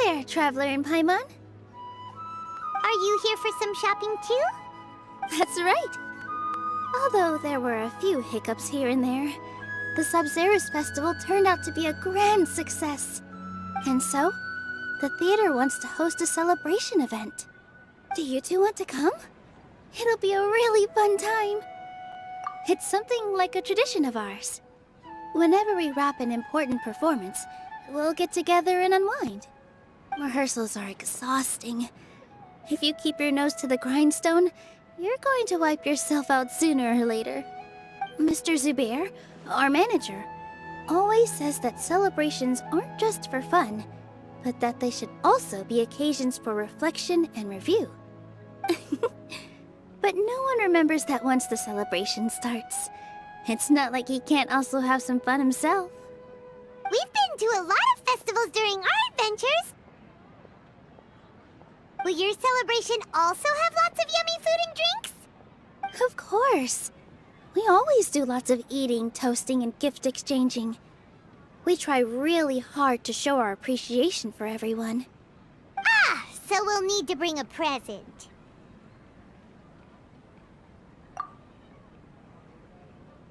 there, Traveler and Paimon. Are you here for some shopping too? That's right. Although there were a few hiccups here and there, the Sub-Zerus Festival turned out to be a grand success. And so, the theater wants to host a celebration event. Do you two want to come? It'll be a really fun time. It's something like a tradition of ours. Whenever we wrap an important performance, we'll get together and unwind. Rehearsals are exhausting. If you keep your nose to the grindstone, you're going to wipe yourself out sooner or later. Mr. Zubair, our manager, always says that celebrations aren't just for fun, but that they should also be occasions for reflection and review. But no one remembers that once the celebration starts. It's not like he can't also have some fun himself. We've been to a lot of festivals during our adventures. Will your celebration also have lots of yummy food and drinks? Of course. We always do lots of eating, toasting, and gift exchanging. We try really hard to show our appreciation for everyone. Ah, so we'll need to bring a present.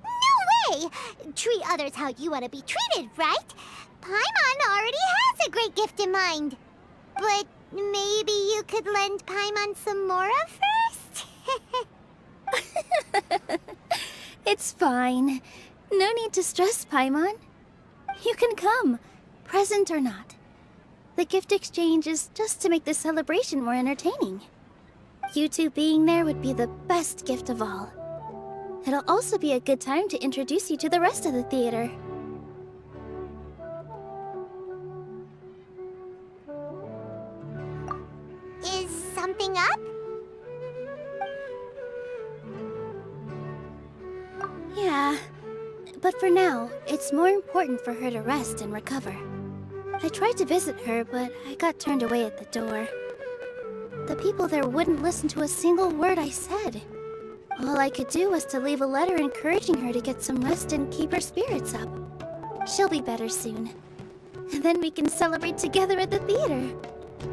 No way! Treat others how you want to be treated, right? Paimon already has a great gift in mind. But maybe you could lend Paimon some more of first? It's fine. No need to stress, Paimon. You can come, present or not. The gift exchange is just to make the celebration more entertaining. You two being there would be the best gift of all. It'll also be a good time to introduce you to the rest of the theater. Is something up? Yeah, but for now, it's more important for her to rest and recover. I tried to visit her, but I got turned away at the door. The people there wouldn't listen to a single word I said. All I could do was to leave a letter encouraging her to get some rest and keep her spirits up. She'll be better soon. And then we can celebrate together at the theater.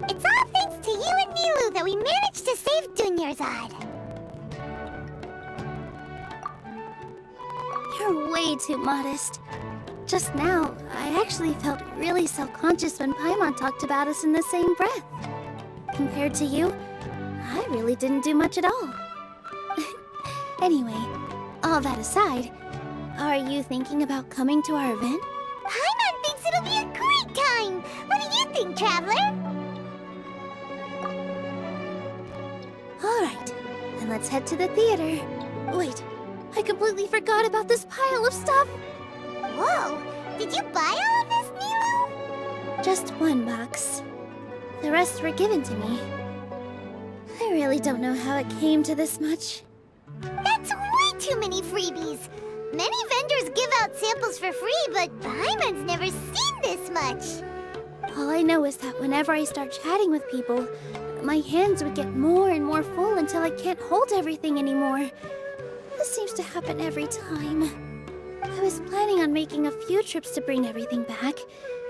It's all thanks to you and Nilu that we managed to save Dunyarzad. You're way too modest. Just now, I actually felt really self-conscious when Paimon talked about us in the same breath. Compared to you, I really didn't do much at all. Anyway, all that aside, are you thinking about coming to our event? Paimon thinks it'll be a great time! What do you think, Traveler? Alright, then let's head to the theater. Wait, I completely forgot about this pile of stuff! Whoa! Did you buy all of this, Nilu? Just one box. The rest were given to me. I really don't know how it came to this much. That's way too many freebies! Many vendors give out samples for free, but Paimon's never seen this much! All I know is that whenever I start chatting with people, my hands would get more and more full until I can't hold everything anymore. This seems to happen every time. I was planning on making a few trips to bring everything back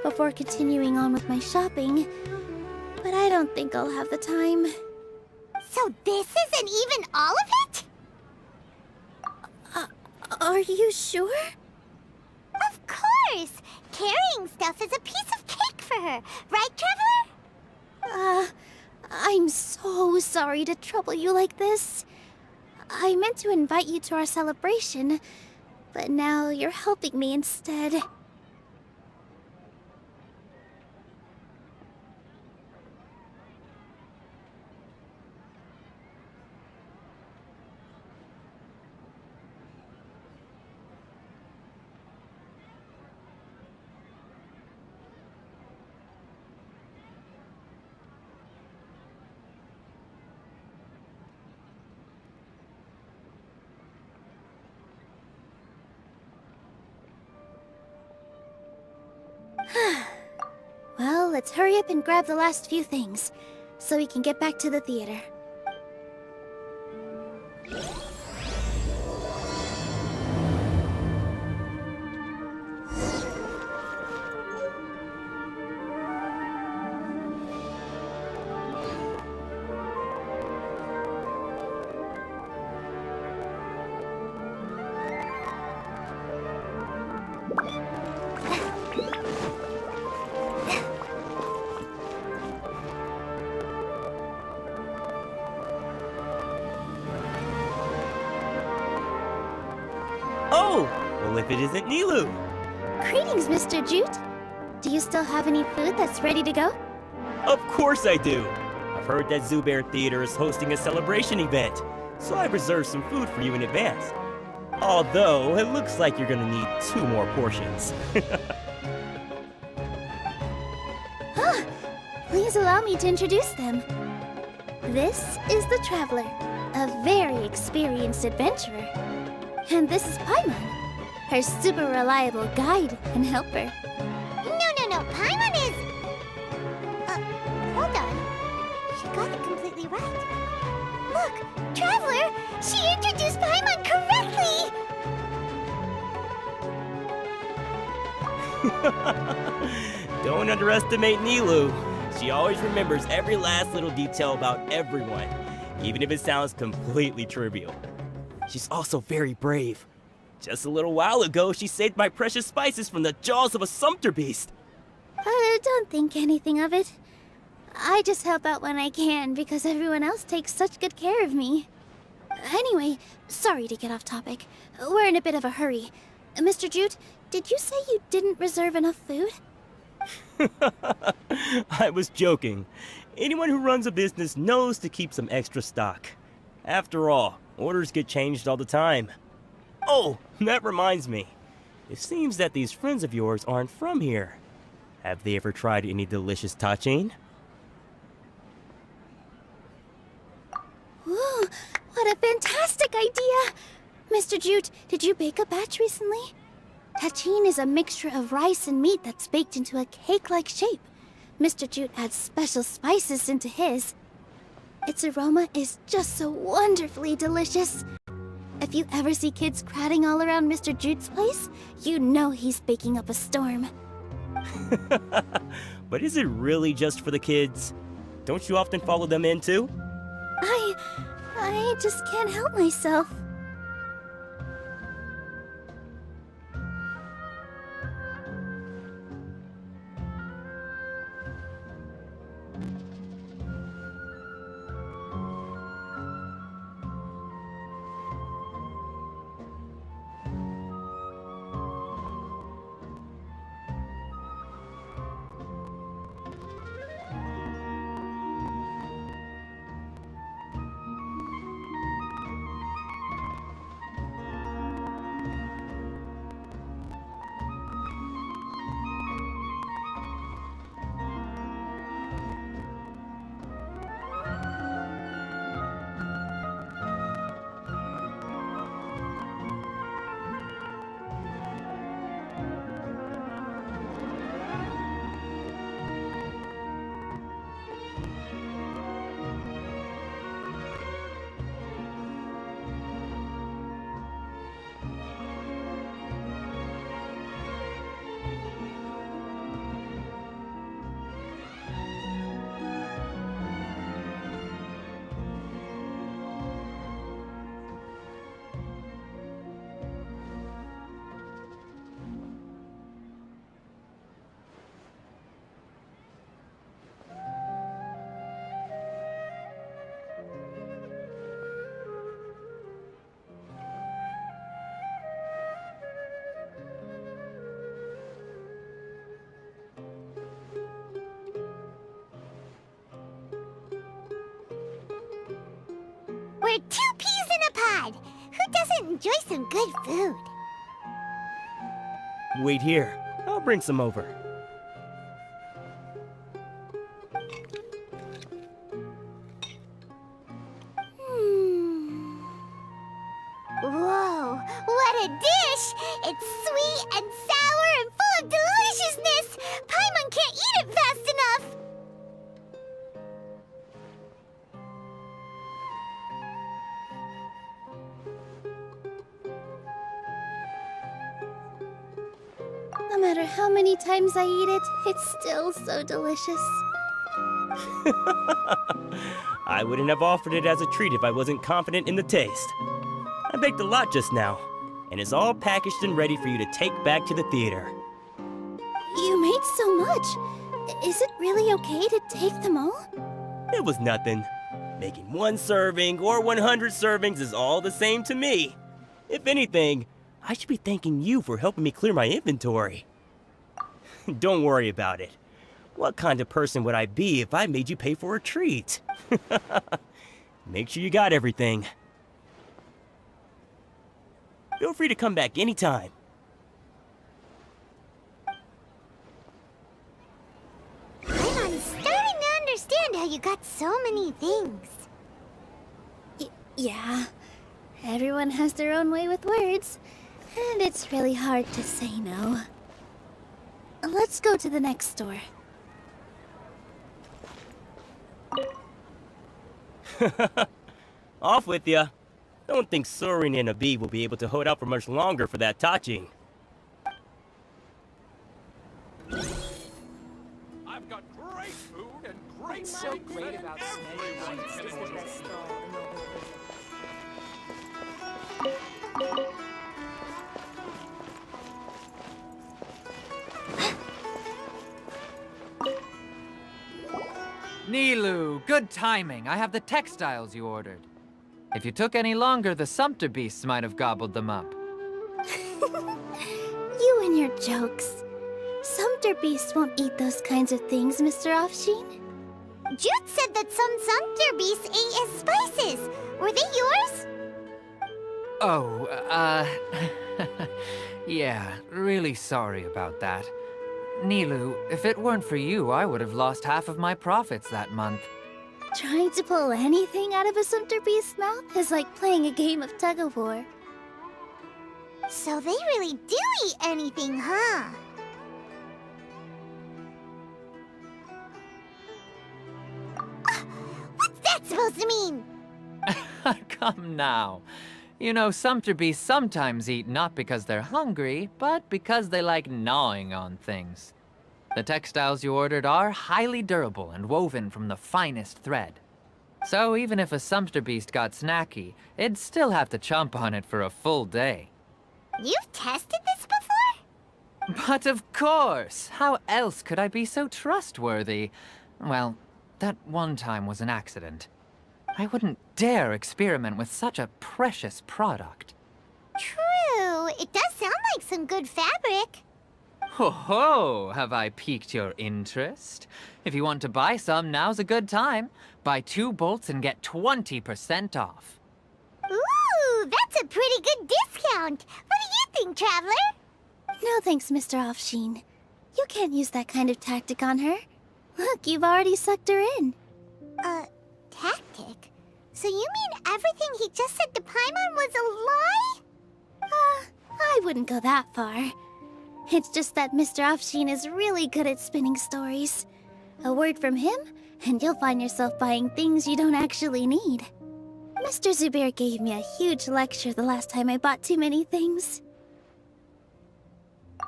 before continuing on with my shopping, but I don't think I'll have the time. So this isn't even all of it? Are you sure? Of course! Carrying stuff is a piece of cake for her, right, Traveler? I'm so sorry to trouble you like this. I meant to invite you to our celebration, but now you're helping me instead. Well, let's hurry up and grab the last few things, so we can get back to the theater. if it isn't Nilu. Greetings, Mr. Jute. Do you still have any food that's ready to go? Of course I do. I've heard that Zubair Theater is hosting a celebration event, so I reserved some food for you in advance. Although, it looks like you're gonna need 2 more portions. Please allow me to introduce them. This is the Traveler, a very experienced adventurer. And this is Paimon, her super reliable guide and helper. No, Paimon is... hold on. She got it completely right. Look, Traveler, she introduced Paimon correctly! Don't underestimate Nilu. She always remembers every last little detail about everyone, even if it sounds completely trivial. She's also very brave. Just a little while ago, she saved my precious spices from the jaws of a sumpter beast. Don't think anything of it. I just help out when I can because everyone else takes such good care of me. Anyway, sorry to get off topic. We're in a bit of a hurry. Mr. Jute, did you say you didn't reserve enough food? I was joking. Anyone who runs a business knows to keep some extra stock. After all, orders get changed all the time. Oh, that reminds me. It seems that these friends of yours aren't from here. Have they ever tried any delicious tachin? Ooh, what a fantastic idea! Mr. Jute, did you bake a batch recently? Tachin is a mixture of rice and meat that's baked into a cake-like shape. Mr. Jute adds special spices into his. Its aroma is just so wonderfully delicious. If you ever see kids crowding all around Mr. Jute's place, you know he's baking up a storm. But is it really just for the kids? Don't you often follow them in too? I just can't help myself. We're 2 peas in a pod. Who doesn't enjoy some good food? Wait here. I'll bring some over. Whoa, what a dish! It's sweet and sour and full of deliciousness! Paimon can't eat it fast enough! No matter how many times I eat it, it's still so delicious. I wouldn't have offered it as a treat if I wasn't confident in the taste. I baked a lot just now, and it's all packaged and ready for you to take back to the theater. You made so much. Is it really okay to take them all? It was nothing. Making 1 serving or 100 servings is all the same to me. If anything, I should be thanking you for helping me clear my inventory. Don't worry about it. What kind of person would I be if I made you pay for a treat? Make sure you got everything. Feel free to come back anytime. I'm starting to understand how you got so many things. Yeah. Everyone has their own way with words, and it's really hard to say no. Let's go to the next store. Off with ya. Don't think Soren and Abi will be able to hold out for much longer for that touching. I've got great food and great What's so drinks great and about everyone Snake can is the enjoy best it. stall in the whole world. Nilu, good timing. I have the textiles you ordered. If you took any longer, the Sumpter beasts might have gobbled them up. You and your jokes. Sumpter beasts won't eat those kinds of things, Mr. Offsheen. Jude said that some Sumpter beasts ate his spices. Were they yours? Oh, yeah, really sorry about that. Nilu, if it weren't for you, I would have lost half of my profits that month. Trying to pull anything out of a Sumpter beast's mouth is like playing a game of tug-of-war. So they really do eat anything, huh? What's that supposed to mean? Come now. You know, Sumpter beasts sometimes eat not because they're hungry, but because they like gnawing on things. The textiles you ordered are highly durable and woven from the finest thread. So even if a Sumpter beast got snacky, it'd still have to chomp on it for a full day. You've tested this before? But of course! How else could I be so trustworthy? Well, that one time was an accident. I wouldn't dare experiment with such a precious product. True. It does sound like some good fabric. Ho ho! Have I piqued your interest? If you want to buy some, now's a good time. Buy 2 bolts and get 20% off. Ooh, that's a pretty good discount. What do you think, Traveler? No thanks, Mr. Offsheen. You can't use that kind of tactic on her. Look, you've already sucked her in. Tactic? So you mean everything he just said to Paimon was a lie? I wouldn't go that far. It's just that Mr. Offsheen is really good at spinning stories. A word from him, and you'll find yourself buying things you don't actually need. Mr. Zubair gave me a huge lecture the last time I bought too many things.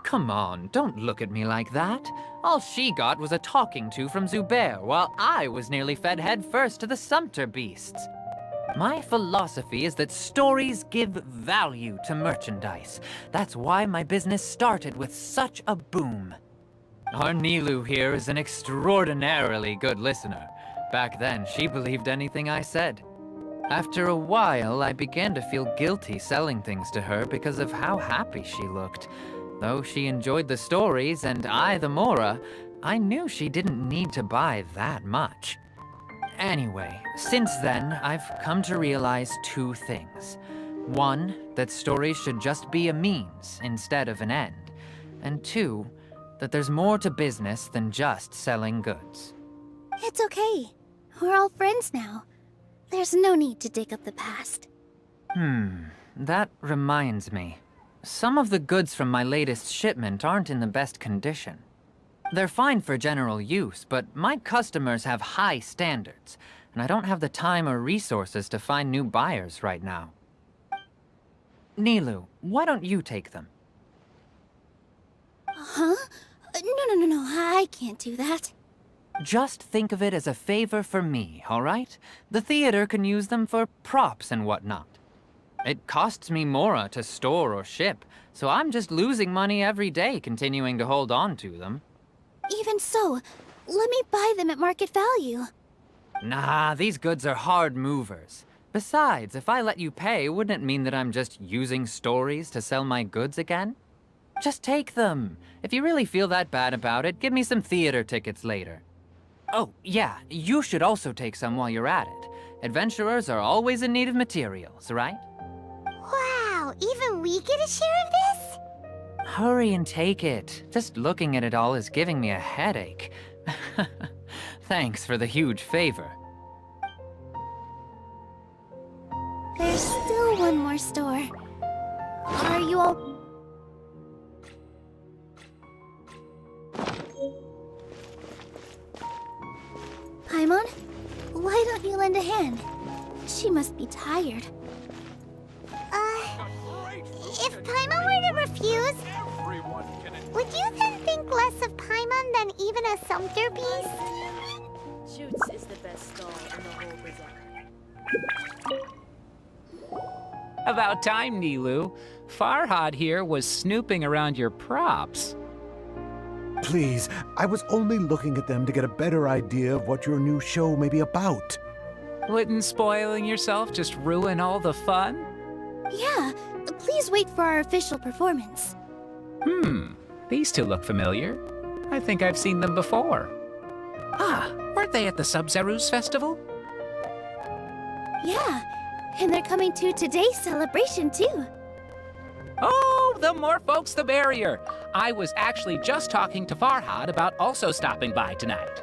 Come on, don't look at me like that. All she got was a talking to from Zubair, while I was nearly fed head first to the Sumpter beasts. My philosophy is that stories give value to merchandise. That's why my business started with such a boom. Our Nilu here is an extraordinarily good listener. Back then, she believed anything I said. After a while, I began to feel guilty selling things to her because of how happy she looked. Though she enjoyed the stories and I the Mora, I knew she didn't need to buy that much. Anyway, since then, I've come to realize 2 things. 1, that stories should just be a means instead of an end. And 2, that there's more to business than just selling goods. It's okay. We're all friends now. There's no need to dig up the past. That reminds me. Some of the goods from my latest shipment aren't in the best condition. They're fine for general use, but my customers have high standards, and I don't have the time or resources to find new buyers right now. Nilu, why don't you take them? Huh? No, I can't do that. Just think of it as a favor for me, all right? The theater can use them for props and whatnot. It costs me Mora to store or ship, so I'm just losing money every day continuing to hold on to them. Even so, let me buy them at market value. Nah, these goods are hard movers. Besides, if I let you pay, wouldn't it mean that I'm just using stories to sell my goods again? Just take them. If you really feel that bad about it, give me some theater tickets later. Oh, yeah, you should also take some while you're at it. Adventurers are always in need of materials, right? Wow, even we get a share of this? Hurry and take it. Just looking at it all is giving me a headache. Thanks for the huge favor. There's still one more store. Are you all... Paimon? Why don't you lend a hand? She must be tired. If Paimon were to refuse, Everyone can enjoy. would you then think less of Paimon than even a sumpter beast? Shoots is the best stall in the whole bazaar. About time, Nilu. Farhad here was snooping around your props. Please, I was only looking at them to get a better idea of what your new show may be about. Wouldn't spoiling yourself just ruin all the fun? Yeah, please wait for our official performance. These two look familiar. I think I've seen them before. Ah, weren't they at the Sub-Zerus festival? Yeah, and they're coming to today's celebration too. Oh, the more folks the merrier. I was actually just talking to Farhad about also stopping by tonight.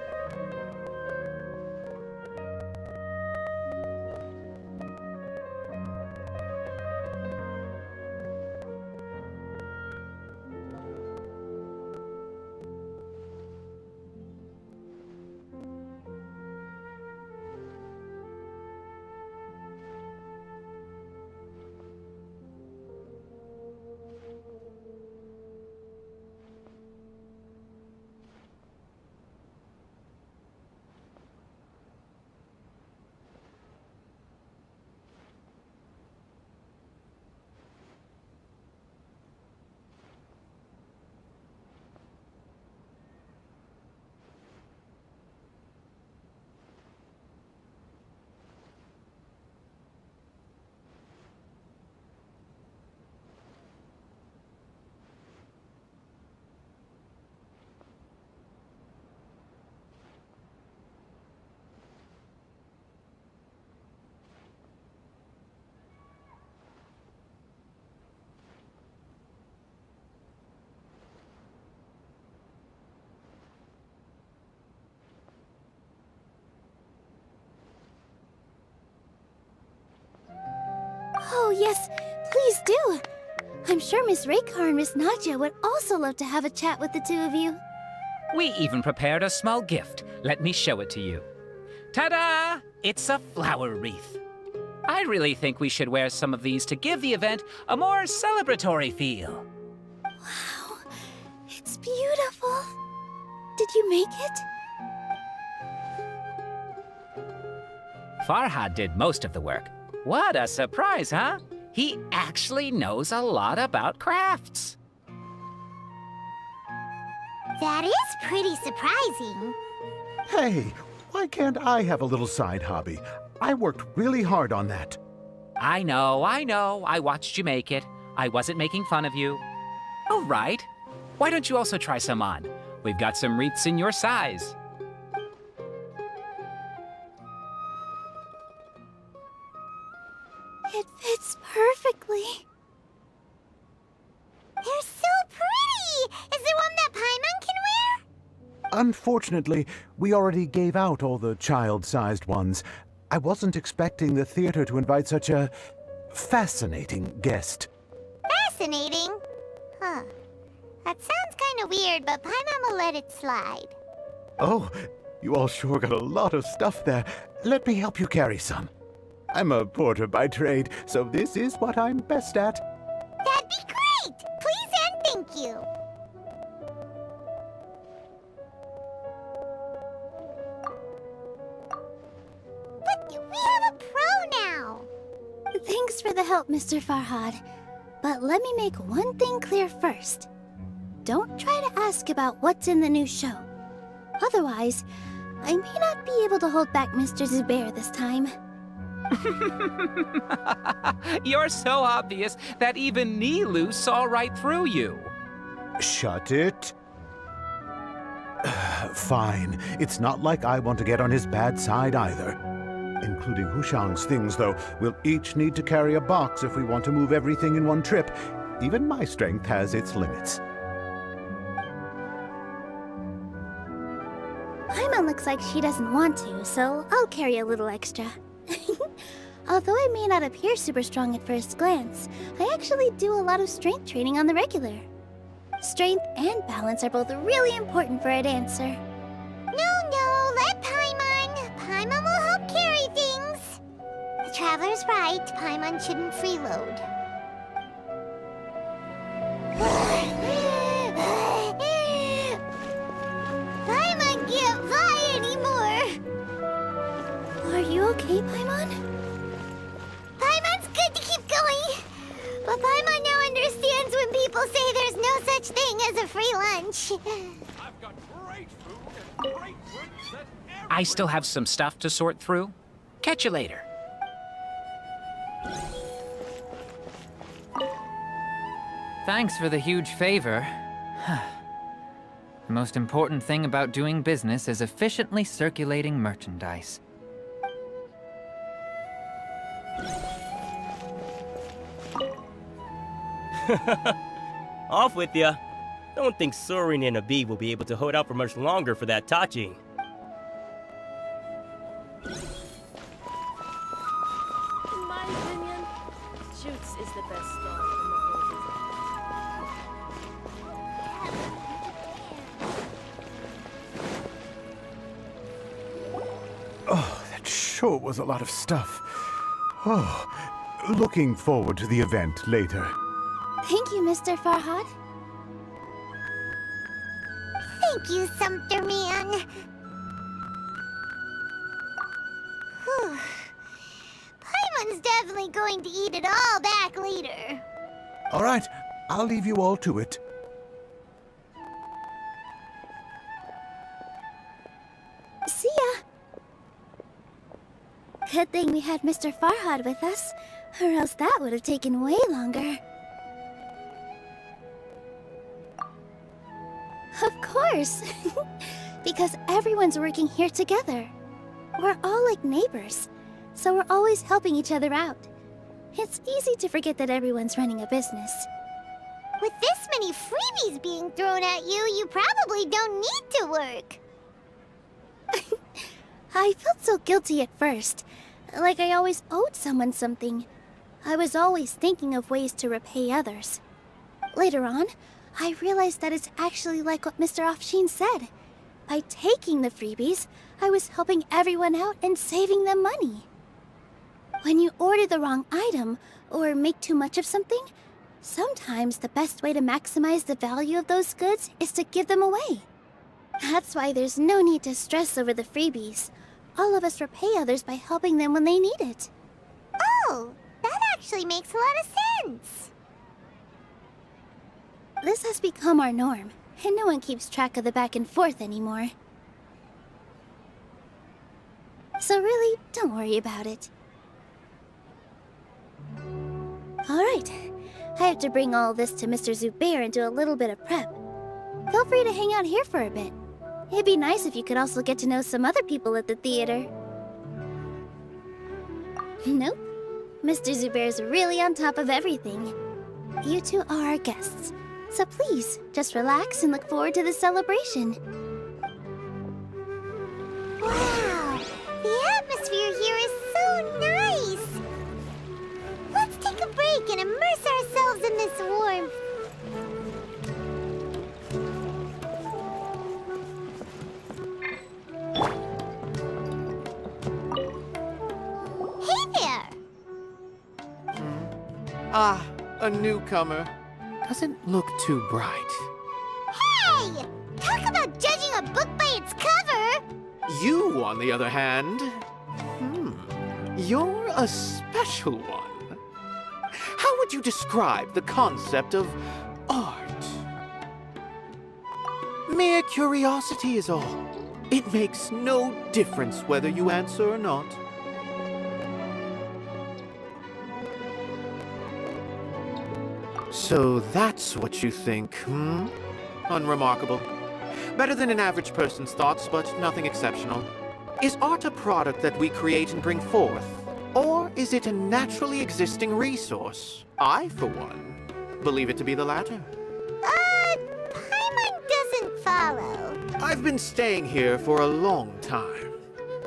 Oh, yes, please do. I'm sure Miss Raykar and Miss Nadja would also love to have a chat with the two of you. We even prepared a small gift. Let me show it to you. Ta-da! It's a flower wreath. I really think we should wear some of these to give the event a more celebratory feel. Wow, it's beautiful. Did you make it? Farhad did most of the work. What a surprise, huh? He actually knows a lot about crafts. That is pretty surprising. Hey, why can't I have a little side hobby? I worked really hard on that. I know. I watched you make it. I wasn't making fun of you. All right. Why don't you also try some on? We've got some wreaths in your size. It fits perfectly. They're so pretty! Is there one that Paimon can wear? Unfortunately, we already gave out all the child-sized ones. I wasn't expecting the theater to invite such a fascinating guest. Fascinating. Huh. That sounds kind of weird, but Paimon will let it slide. Oh, you all sure got a lot of stuff there. Let me help you carry some. I'm a porter by trade, so this is what I'm best at. That'd be great! Please and thank you. But we have a pro now. Thanks for the help, Mr. Farhad. But let me make one thing clear first. Don't try to ask about what's in the new show. Otherwise, I may not be able to hold back Mr. Zubair this time. You're so obvious that even Nilu saw right through you. Shut it. Fine. It's not like I want to get on his bad side either. Including Hushang's things, though. We'll each need to carry a box if we want to move everything in one trip. Even my strength has its limits. Paimon looks like she doesn't want to, so I'll carry a little extra. Although I may not appear super strong at first glance, I actually do a lot of strength training on the regular. Strength and balance are both really important for a dancer. No, let Paimon. Paimon will help carry things. The Traveler's right. Paimon shouldn't freeload. Paimon can't fly anymore. Are you okay, Paimon? Paimon's good to keep going. But Paimon now understands when people say there's no such thing as a free lunch. I've got great food and great drinks that I still have some stuff to sort through. Catch you later. Thanks for the huge favor. The most important thing about doing business is efficiently circulating merchandise. Off with ya. Don't think Sorin and Abi will be able to hold out for much longer for that touching. In my opinion, Shoots is the best stall in the whole Oh, that sure was a lot of stuff. Oh, looking forward to the event later. Thank you, Mr. Farhad. Thank you, Sumpter Man. Whew. Paimon's definitely going to eat it all back later. All right, I'll leave you all to it. See ya! Good thing we had Mr. Farhad with us, or else that would have taken way longer. Of course! Because everyone's working here together. We're all like neighbors, so we're always helping each other out. It's easy to forget that everyone's running a business. With this many freebies being thrown at you, you probably don't need to work. I felt so guilty at first, like I always owed someone something. I was always thinking of ways to repay others. Later on, I realized that it's actually like what Mr. Afshin said. By taking the freebies, I was helping everyone out and saving them money. When you order the wrong item, or make too much of something, sometimes the best way to maximize the value of those goods is to give them away. That's why there's no need to stress over the freebies. All of us repay others by helping them when they need it. Oh, that actually makes a lot of sense. This has become our norm, and no one keeps track of the back and forth anymore. So really, don't worry about it. Alright, I have to bring all this to Mr. Zubair and do a little bit of prep. Feel free to hang out here for a bit. It'd be nice if you could also get to know some other people at the theater. Nope. Mr. Zubair's really on top of everything. You two are our guests, so please, just relax and look forward to the celebration. Wow, the atmosphere here is so nice. Let's take a break and immerse ourselves in this warmth. Hey there! Ah, a newcomer. Doesn't look too bright. Hey! Talk about judging a book by its cover! You, on the other hand, you're a special one. How would you describe the concept of art? Mere curiosity is all. It makes no difference whether you answer or not. So that's what you think, hmm? Unremarkable. Better than an average person's thoughts, but nothing exceptional. Is art a product that we create and bring forth? Or is it a naturally existing resource? I, for one, believe it to be the latter. Paimon doesn't follow. I've been staying here for a long time.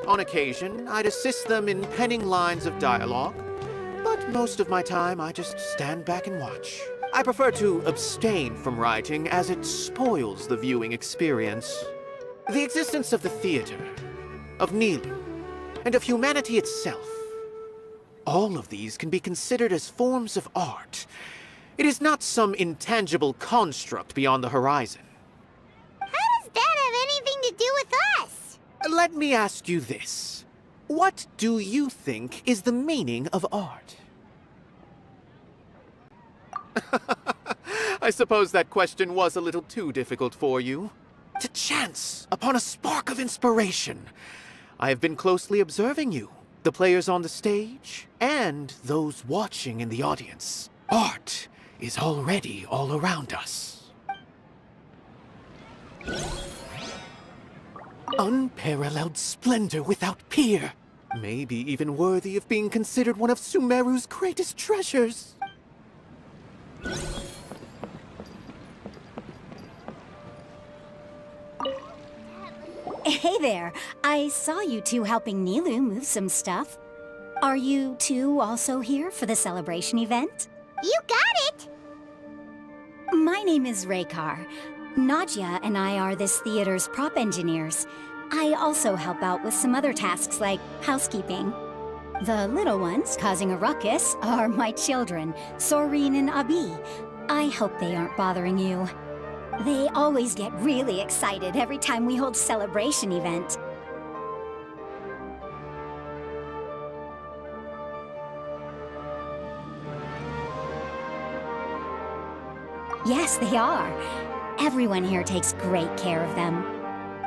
On occasion, I'd assist them in penning lines of dialogue, but most of my time I just stand back and watch. I prefer to abstain from writing as it spoils the viewing experience. The existence of the theater, of Nilu, and of humanity itself. All of these can be considered as forms of art. It is not some intangible construct beyond the horizon. How does that have anything to do with us? Let me ask you this. What do you think is the meaning of art? I suppose that question was a little too difficult for you. To chance upon a spark of inspiration. I have been closely observing you, the players on the stage, and those watching in the audience. Art is already all around us. Unparalleled splendor without peer. Maybe even worthy of being considered one of Sumeru's greatest treasures. Hey there. I saw you two helping Nilu move some stuff. Are you two also here for the celebration event? You got it! My name is Raykar. Nadia and I are this theater's prop engineers. I also help out with some other tasks like housekeeping. The little ones causing a ruckus are my children, Soreen and Abi. I hope they aren't bothering you. They always get really excited every time we hold a celebration event. Yes, they are. Everyone here takes great care of them.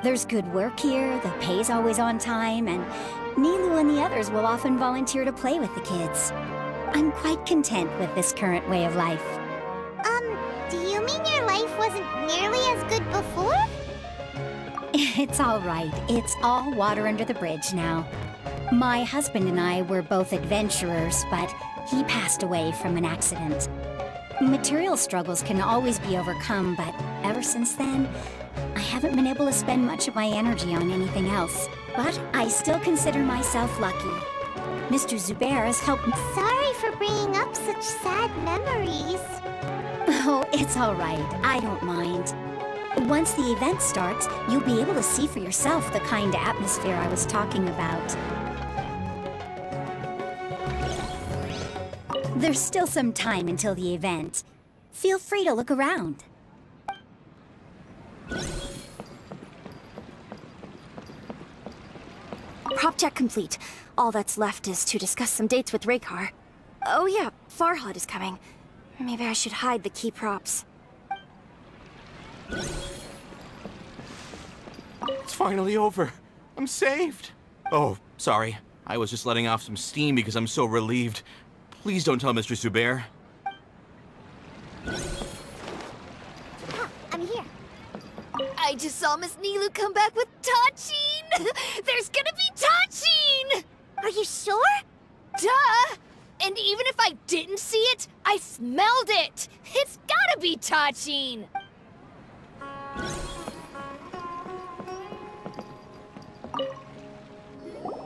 There's good work here, the pay's always on time, and Nilu and the others will often volunteer to play with the kids. I'm quite content with this current way of life. Do you mean your life wasn't nearly as good before? It's all right. It's all water under the bridge now. My husband and I were both adventurers, but he passed away from an accident. Material struggles can always be overcome, but ever since then, I haven't been able to spend much of my energy on anything else. But I still consider myself lucky. Mr. Zubair has helped me. Sorry for bringing up such sad memories. Oh, it's all right. I don't mind. Once the event starts, you'll be able to see for yourself the kind of atmosphere I was talking about. There's still some time until the event. Feel free to look around. Prop check complete. All that's left is to discuss some dates with Raykar. Oh yeah, Farhad is coming. Maybe I should hide the key props. It's finally over. I'm saved. Oh, sorry. I was just letting off some steam because I'm so relieved. Please don't tell Mr. Zubair. I'm here. I just saw Miss Nilu come back with Tachin! There's gonna be Tachin! Are you sure? Duh! And even if I didn't see it, I smelled it! It's gotta be Tachin!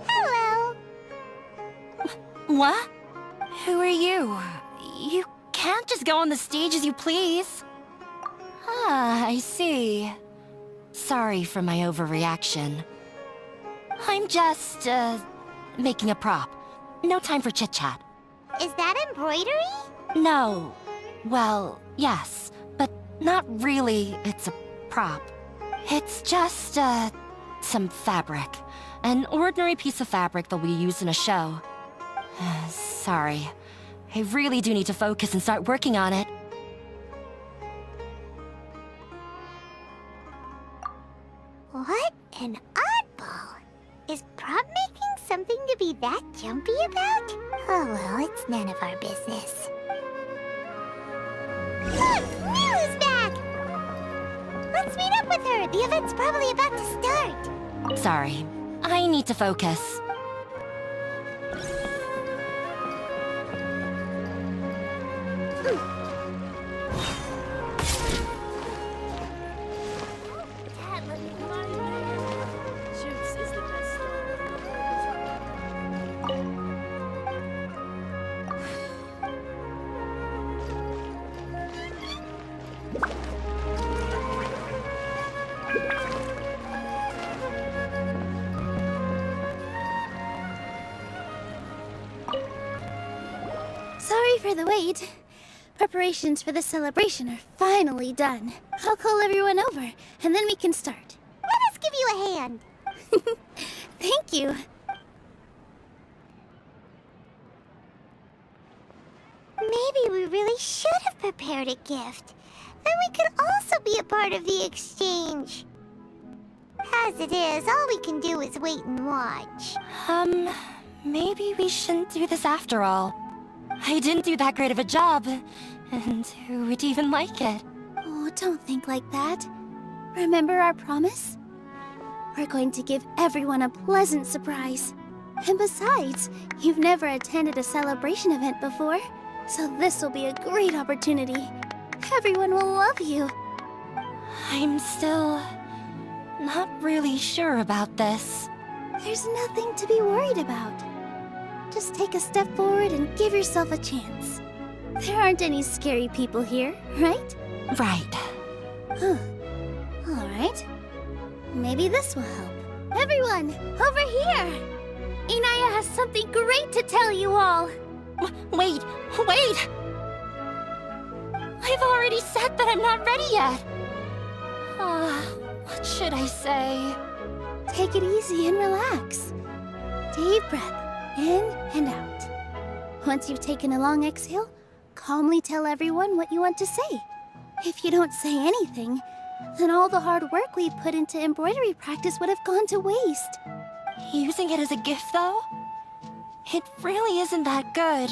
Hello. What? Who are you? You can't just go on the stage as you please. Ah, I see. Sorry for my overreaction. I'm just, making a prop. No time for chit-chat. Is that embroidery? No. Well, yes, but not really. It's a prop. It's just, some fabric. An ordinary piece of fabric that we use in a show. Sorry. I really do need to focus and start working on it. What an oddball. Is prop making something to be that jumpy about? Oh well, it's none of our business. Look, Milu's back! Let's meet up with her. The event's probably about to start. Sorry, I need to focus. Dad, let me Shoots is the best Sorry for the wait. Preparations for the celebration are finally done. I'll call everyone over, and then we can start. Let us give you a hand. Thank you. Maybe we really should have prepared a gift. Then we could also be a part of the exchange. As it is, all we can do is wait and watch. Maybe we shouldn't do this after all. I didn't do that great of a job, and who would even like it? Oh, don't think like that. Remember our promise? We're going to give everyone a pleasant surprise. And besides, you've never attended a celebration event before, so this will be a great opportunity. Everyone will love you. I'm still not really sure about this. There's nothing to be worried about. Just take a step forward and give yourself a chance. There aren't any scary people here, right? Right. Huh. All right. Maybe this will help. Everyone, over here! Inaya has something great to tell you all. Wait! I've already said that I'm not ready yet. What should I say? Take it easy and relax. Deep breath in and out. Once you've taken a long exhale, calmly tell everyone what you want to say. If you don't say anything, then all the hard work we put into embroidery practice would have gone to waste. Using it as a gift, though? It really isn't that good.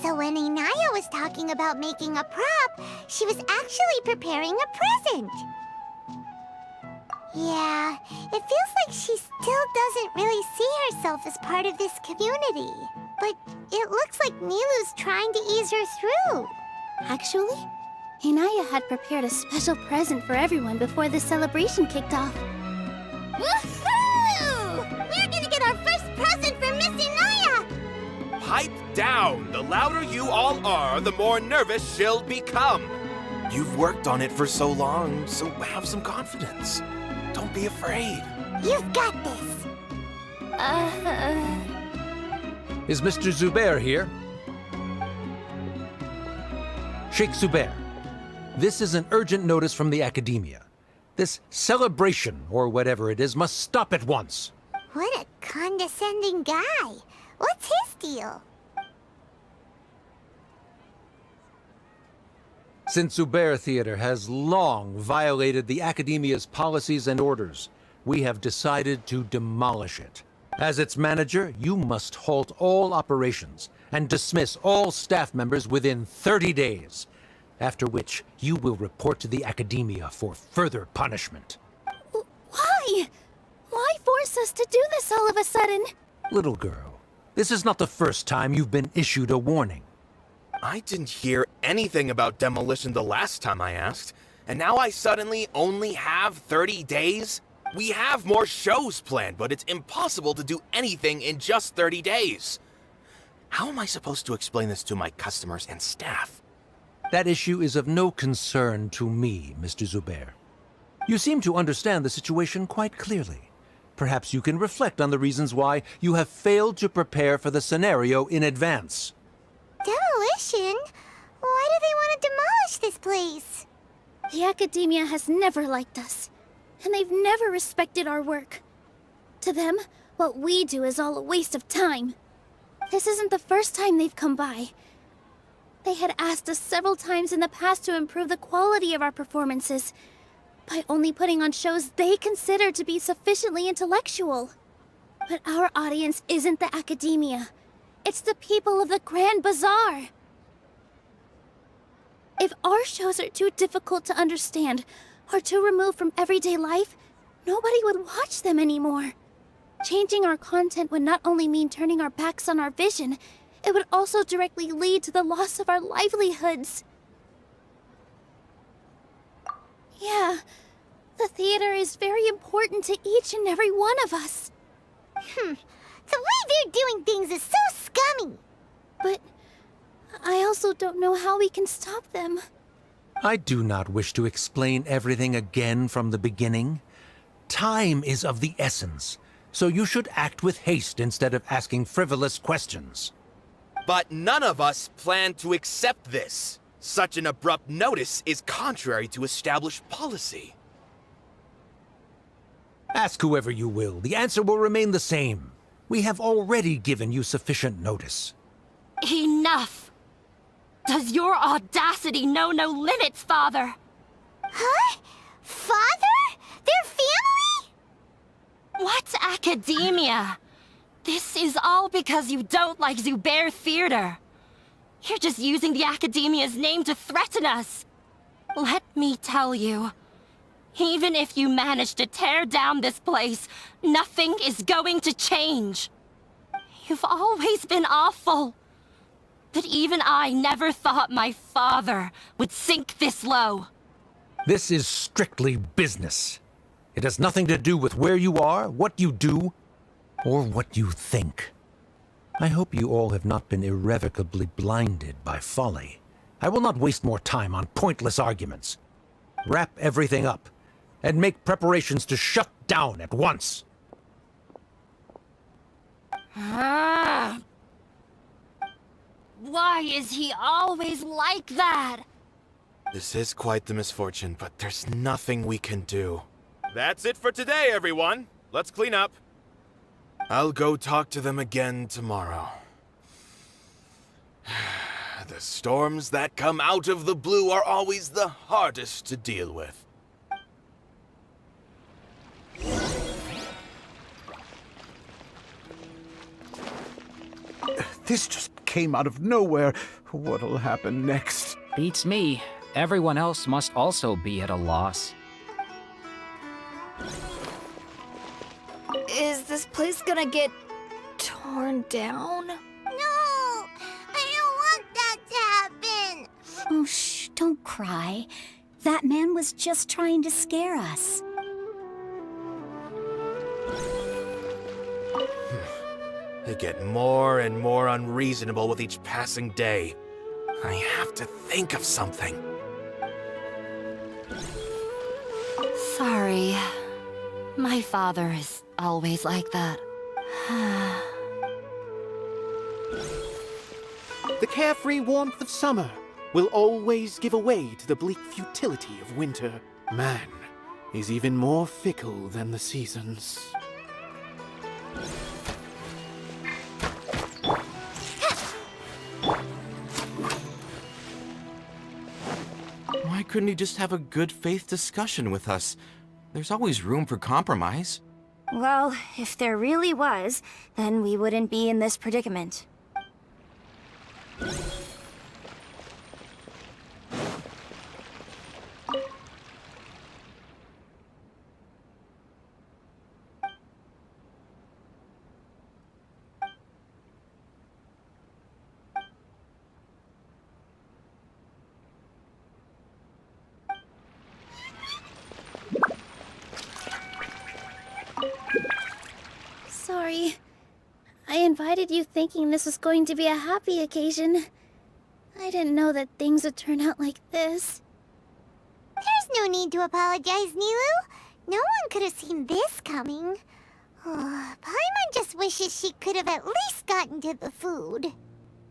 So when Inaya was talking about making a prop, she was actually preparing a present. Yeah, it feels like she still doesn't really see herself as part of this community. But it looks like Nilu's trying to ease her through. Actually, Inaya had prepared a special present for everyone before the celebration kicked off. Woohoo! We're gonna get our first present from Miss Inaya! Pipe down! The louder you all are, the more nervous she'll become. You've worked on it for so long, so have some confidence. Don't be afraid. You've got this. Is Mr. Zubair here? Sheikh Zubair, this is an urgent notice from the Academia. This celebration, or whatever it is, must stop at once. What a condescending guy. What's his deal? Since Zubair Theater has long violated the Academia's policies and orders, we have decided to demolish it. As its manager, you must halt all operations and dismiss all staff members within 30 days, after which you will report to the Academia for further punishment. Why? Why force us to do this all of a sudden? Little girl, this is not the first time you've been issued a warning. I didn't hear anything about demolition the last time I asked, and now I suddenly only have 30 days? We have more shows planned, but it's impossible to do anything in just 30 days. How am I supposed to explain this to my customers and staff? That issue is of no concern to me, Mr. Zubair. You seem to understand the situation quite clearly. Perhaps you can reflect on the reasons why you have failed to prepare for the scenario in advance. Demolition? Why do they want to demolish this place? The Academia has never liked us, and they've never respected our work. To them, what we do is all a waste of time. This isn't the first time they've come by. They had asked us several times in the past to improve the quality of our performances, by only putting on shows they consider to be sufficiently intellectual. But our audience isn't the Academia. It's the people of the Grand Bazaar. If our shows are too difficult to understand or too removed from everyday life, nobody would watch them anymore. Changing our content would not only mean turning our backs on our vision, it would also directly lead to the loss of our livelihoods. Yeah, the theater is very important to each and every one of us. The way they're doing things is so scummy. But I also don't know how we can stop them. I do not wish to explain everything again from the beginning. Time is of the essence, so you should act with haste instead of asking frivolous questions. But none of us plan to accept this. Such an abrupt notice is contrary to established policy. Ask whoever you will, the answer will remain the same. We have already given you sufficient notice. Enough! Does your audacity know no limits, Father? Huh? Father? Their family? What academia? This is all because you don't like Zubair Theater. You're just using the Academia's name to threaten us. Let me tell you, even if you manage to tear down this place, nothing is going to change. You've always been awful. But even I never thought my father would sink this low. This is strictly business. It has nothing to do with where you are, what you do, or what you think. I hope you all have not been irrevocably blinded by folly. I will not waste more time on pointless arguments. Wrap everything up, and make preparations to shut down at once. Why is he always like that? This is quite the misfortune, but there's nothing we can do. That's it for today, everyone. Let's clean up. I'll go talk to them again tomorrow. The storms that come out of the blue are always the hardest to deal with. This just came out of nowhere. What'll happen next? Beats me. Everyone else must also be at a loss. Is this place gonna get torn down? No! I don't want that to happen! Oh, shh, don't cry. That man was just trying to scare us. They get more and more unreasonable with each passing day. I have to think of something. Sorry. My father is always like that. The carefree warmth of summer will always give way to the bleak futility of winter. Man is even more fickle than the seasons. Why couldn't he just have a good faith discussion with us? There's always room for compromise. Well, if there really was, then we wouldn't be in this predicament. Sorry. I invited you thinking this was going to be a happy occasion. I didn't know that things would turn out like this. There's no need to apologize, Nilu. No one could have seen this coming. Oh, Paimon just wishes she could have at least gotten to the food.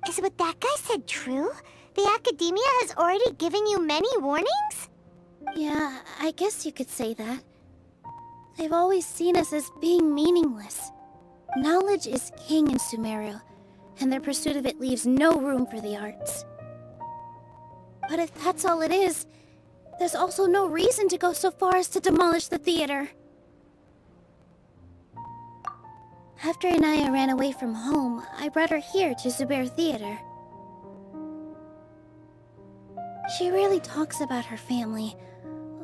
Is what that guy said true? The Academia has already given you many warnings? Yeah, I guess you could say that. They've always seen us as being meaningless. Knowledge is king in Sumeru, and their pursuit of it leaves no room for the arts. But if that's all it is, there's also no reason to go so far as to demolish the theater. After Anaya ran away from home, I brought her here to Zubair Theater. She rarely talks about her family.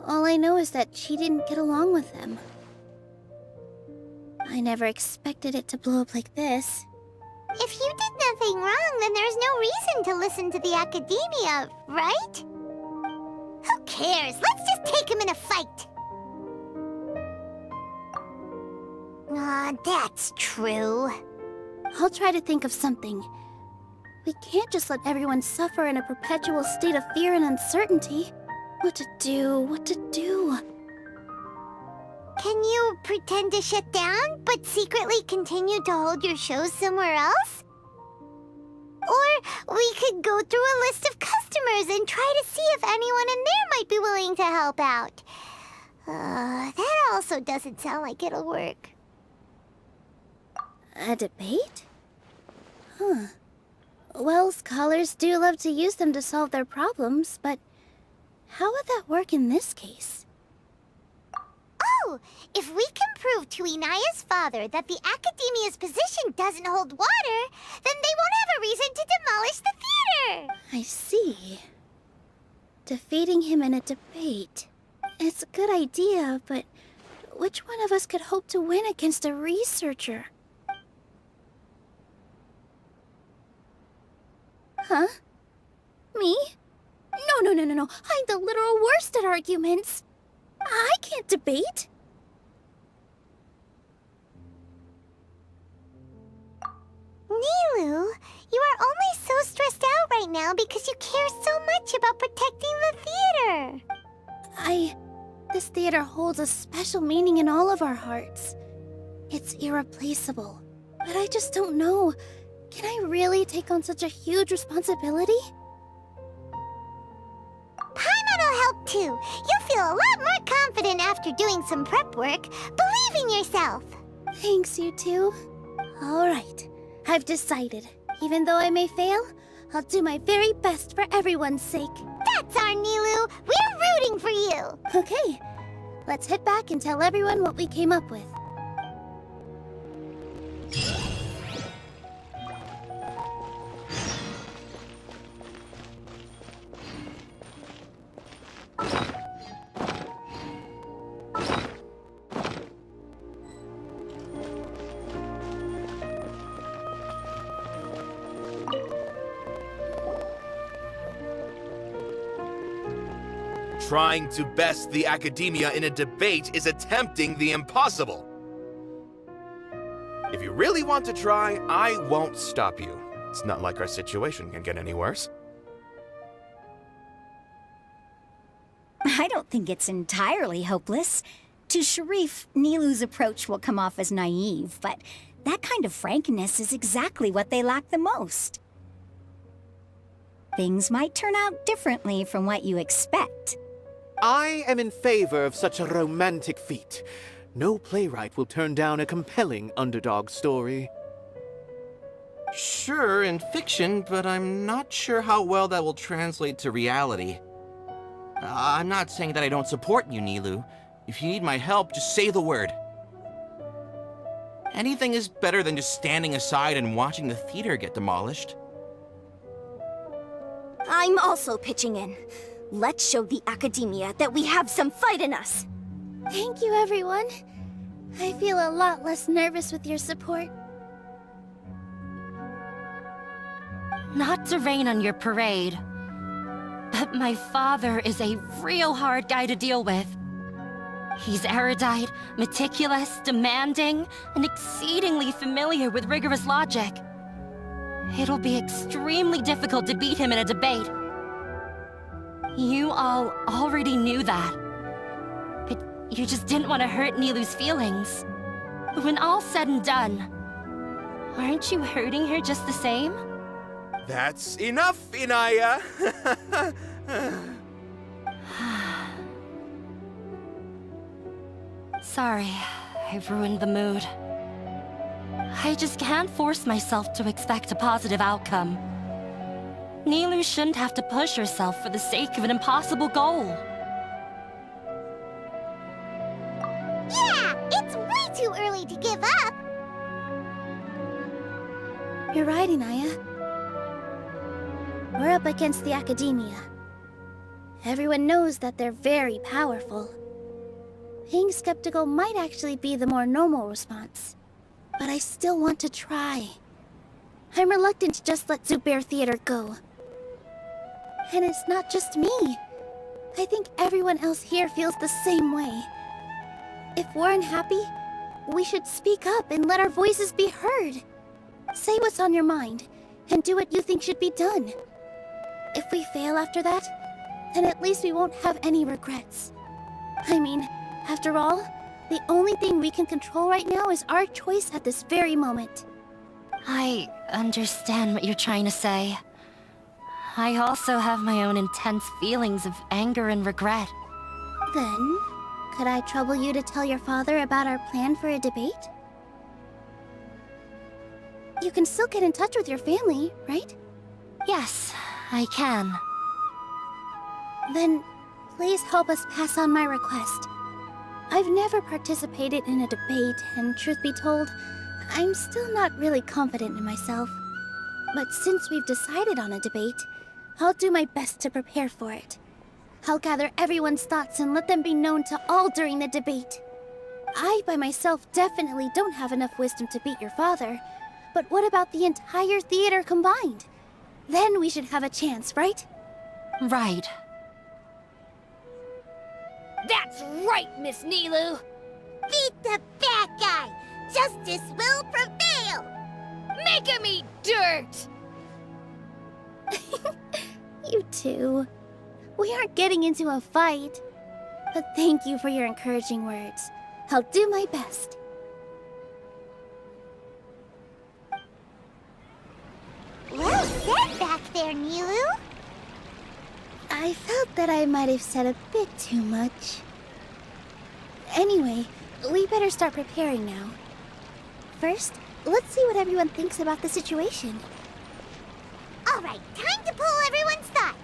All I know is that she didn't get along with them. I never expected it to blow up like this. If you did nothing wrong, then there's no reason to listen to the academia, right? Who cares? Let's just take him in a fight. That's true. I'll try to think of something. We can't just let everyone suffer in a perpetual state of fear and uncertainty. What to do? What to do? Can you pretend to shut down, but secretly continue to hold your shows somewhere else? Or we could go through a list of customers and try to see if anyone in there might be willing to help out. That also doesn't sound like it'll work. A debate? Huh. Well, scholars do love to use them to solve their problems, but how would that work in this case? Oh, if we can prove to Inaya's father that the Academia's position doesn't hold water, then they won't have a reason to demolish the theater! I see. Defeating him in a debate. It's a good idea, but which one of us could hope to win against a researcher? Huh? Me? No. I'm the literal worst at arguments. I can't debate. Nilu, you are only so stressed out right now because you care so much about protecting the theater. This theater holds a special meaning in all of our hearts. It's irreplaceable. But I just don't know. Can I really take on such a huge responsibility? Paimon will help too. You'll feel a lot more confident after doing some prep work. Believe in yourself. Thanks, you two. All right. I've decided. Even though I may fail, I'll do my very best for everyone's sake. That's our Nilu. We're rooting for you. Okay. Let's head back and tell everyone what we came up with. Trying to best the academia in a debate is attempting the impossible. If you really want to try, I won't stop you. It's not like our situation can get any worse. I don't think it's entirely hopeless. To Sharif, Nilu's approach will come off as naive, but that kind of frankness is exactly what they lack the most. Things might turn out differently from what you expect. I am in favor of such a romantic feat. No playwright will turn down a compelling underdog story. Sure, in fiction, but I'm not sure how well that will translate to reality. I'm not saying that I don't support you, Nilu. If you need my help, just say the word. Anything is better than just standing aside and watching the theater get demolished. I'm also pitching in. Let's show the Academia that we have some fight in us. Thank you, everyone. I feel a lot less nervous with your support. Not to rain on your parade, but my father is a real hard guy to deal with. He's erudite, meticulous, demanding, and exceedingly familiar with rigorous logic. It'll be extremely difficult to beat him in a debate. You all already knew that. But you just didn't want to hurt Nilu's feelings. When all's said and done, aren't you hurting her just the same? That's enough, Inaya! Sorry, I've ruined the mood. I just can't force myself to expect a positive outcome. Nilu shouldn't have to push herself for the sake of an impossible goal. Yeah, it's way too early to give up. You're right, Inaya. We're up against the Academia. Everyone knows that they're very powerful. Being skeptical might actually be the more normal response. But I still want to try. I'm reluctant to just let Zubair Theater go. And it's not just me. I think everyone else here feels the same way. If we're unhappy, we should speak up and let our voices be heard. Say what's on your mind, and do what you think should be done. If we fail after that, then at least we won't have any regrets. I mean, after all, the only thing we can control right now is our choice at this very moment. I understand what you're trying to say. I also have my own intense feelings of anger and regret. Then, could I trouble you to tell your father about our plan for a debate? You can still get in touch with your family, right? Yes, I can. Then, please help us pass on my request. I've never participated in a debate, and truth be told, I'm still not really confident in myself. But since we've decided on a debate, I'll do my best to prepare for it. I'll gather everyone's thoughts and let them be known to all during the debate. I, by myself, definitely don't have enough wisdom to beat your father. But what about the entire theater combined? Then we should have a chance, right? Right. That's right, Miss Nilu! Beat the bad guy! Justice will prevail! Make him eat dirt! You too. We aren't getting into a fight. But thank you for your encouraging words. I'll do my best. Well said back there, Nilu. I felt that I might have said a bit too much. Anyway, we better start preparing now. First, let's see what everyone thinks about the situation. All right, time to pull everyone's thoughts.